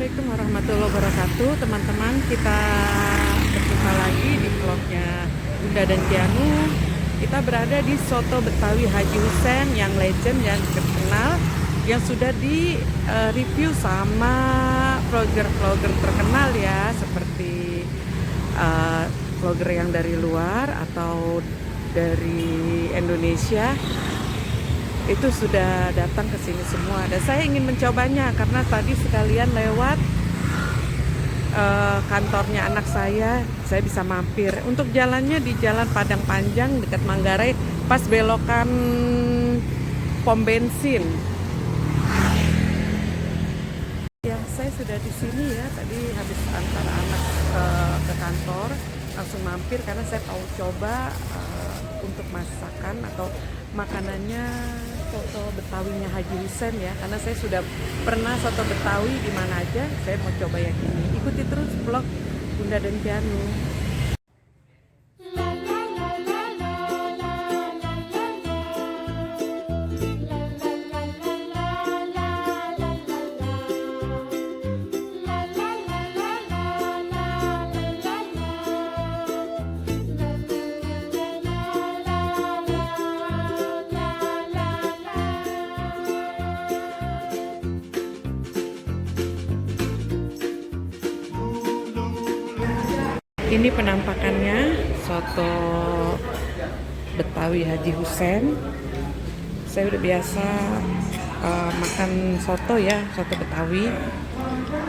Assalamualaikum warahmatullahi wabarakatuh, teman-teman. Kita berjumpa lagi di vlognya Bunda dan Kianu. Kita berada di Soto Betawi Haji Hussein yang legend dan terkenal, yang sudah di review sama vlogger-vlogger terkenal ya, seperti vlogger yang dari luar atau dari Indonesia. Itu sudah datang ke sini semua, dan saya ingin mencobanya karena tadi sekalian lewat kantornya anak saya bisa mampir. Untuk jalannya di Jalan Padang Panjang dekat Manggarai, pas belokan pom bensin. Ya, saya sudah di sini ya. Tadi habis antar anak ke kantor, langsung mampir karena saya mau coba untuk masakan atau makanannya soto Betawinya Haji Hussein ya, karena saya sudah pernah soto Betawi di mana aja. Saya mau coba yang ini. Ikuti terus vlog Bunda dan Kianu. Ini penampakannya soto Betawi Haji Hussein. Saya udah biasa makan soto ya, soto Betawi.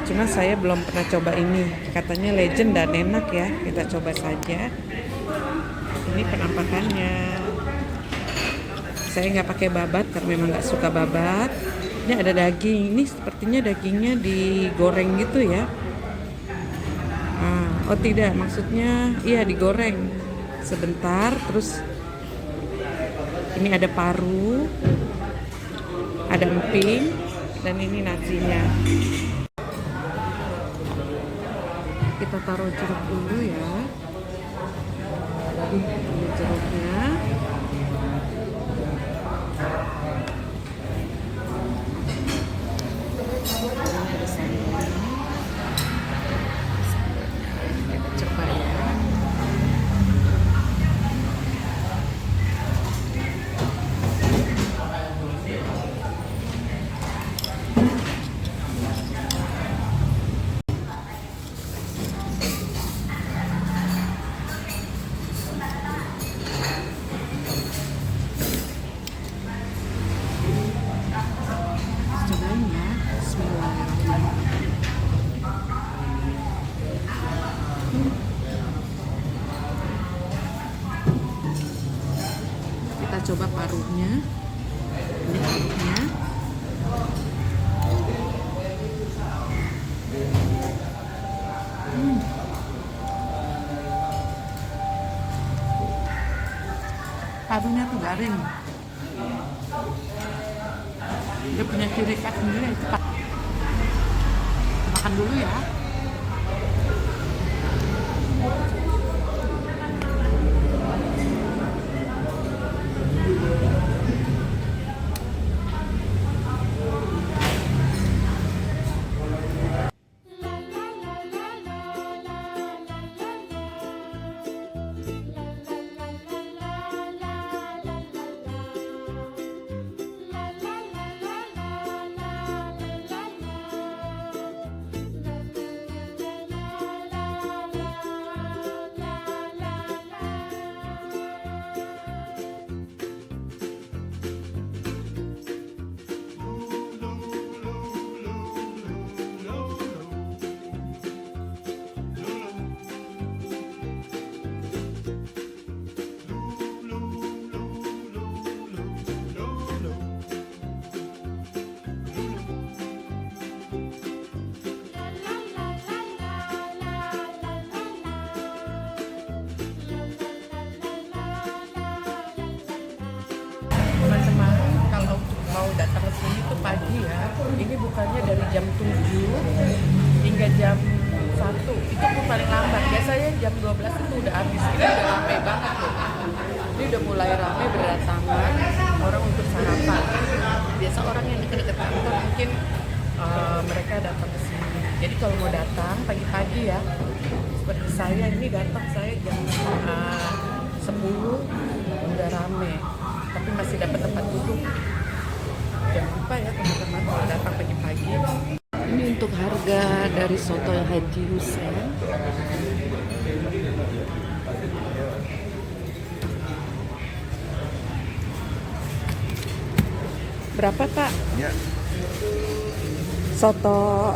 Cuma saya belum pernah coba ini. Katanya legend dan enak ya. Kita coba saja. Ini penampakannya. Saya nggak pakai babat karena memang nggak suka babat. Ini ada daging. Ini sepertinya dagingnya digoreng gitu ya. Oh tidak, maksudnya iya digoreng sebentar. Terus ini ada paru, ada emping, dan ini nasinya. Kita taruh jeruk dulu ya. Ini jeruknya. Kita coba paruhnya. Ini paruhnya. Paruhnya tuh garing. Dia punya ciri khas sendiri. Itu makan dulu ya. Mau datang ke sini tuh pagi ya. Ini bukannya dari jam 7 hingga jam 1. Itu pun paling lambat. Biasanya jam 12 itu udah habis. Ini udah ramai banget tuh. Ini udah mulai ramai berdatangan orang untuk sarapan. Biasa orang yang dekat-dekat kantor mungkin mereka datang ke sini. Jadi kalau mau datang pagi-pagi ya, seperti saya ini datang saya jam 10 udah rame, tapi masih dapat tempat duduk. Jangan lupa ya teman-teman kalau datang pagi-pagi. Ini untuk harga dari soto Haji Hussein. Berapa Pak? Ya. Soto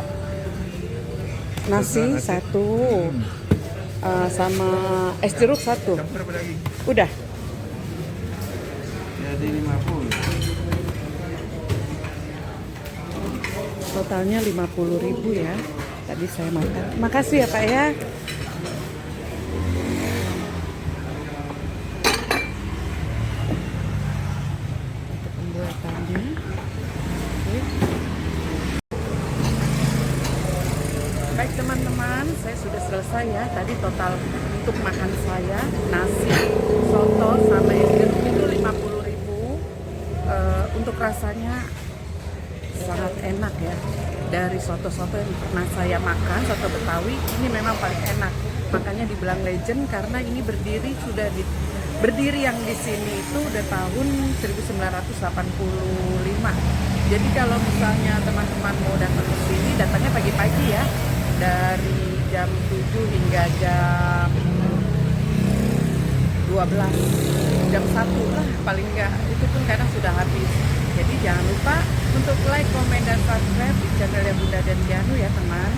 nasi satu, sama es jeruk satu. Berapa lagi? Udah. Jadi 50. Totalnya 50.000 ya. Tadi saya makan. Makasih ya Pak ya. Untuk pembuatannya. Oke. Baik teman-teman, saya sudah selesai ya. Tadi total untuk makan saya nasi, soto sama es jeruk itu 50.000. Untuk rasanya sangat enak ya. Dari soto-soto yang pernah saya makan, soto Betawi ini memang paling enak. Makanya dibilang legend karena ini berdiri yang di sini itu udah tahun 1985. Jadi kalau misalnya teman-teman mau datang ke sini, datangnya pagi-pagi ya. Dari jam 7 hingga jam 12, jam 1 lah paling enggak, itu pun kadang sudah habis. Jadi jangan lupa untuk like, komen, dan subscribe di channelnya Bunda dan Dianu ya teman.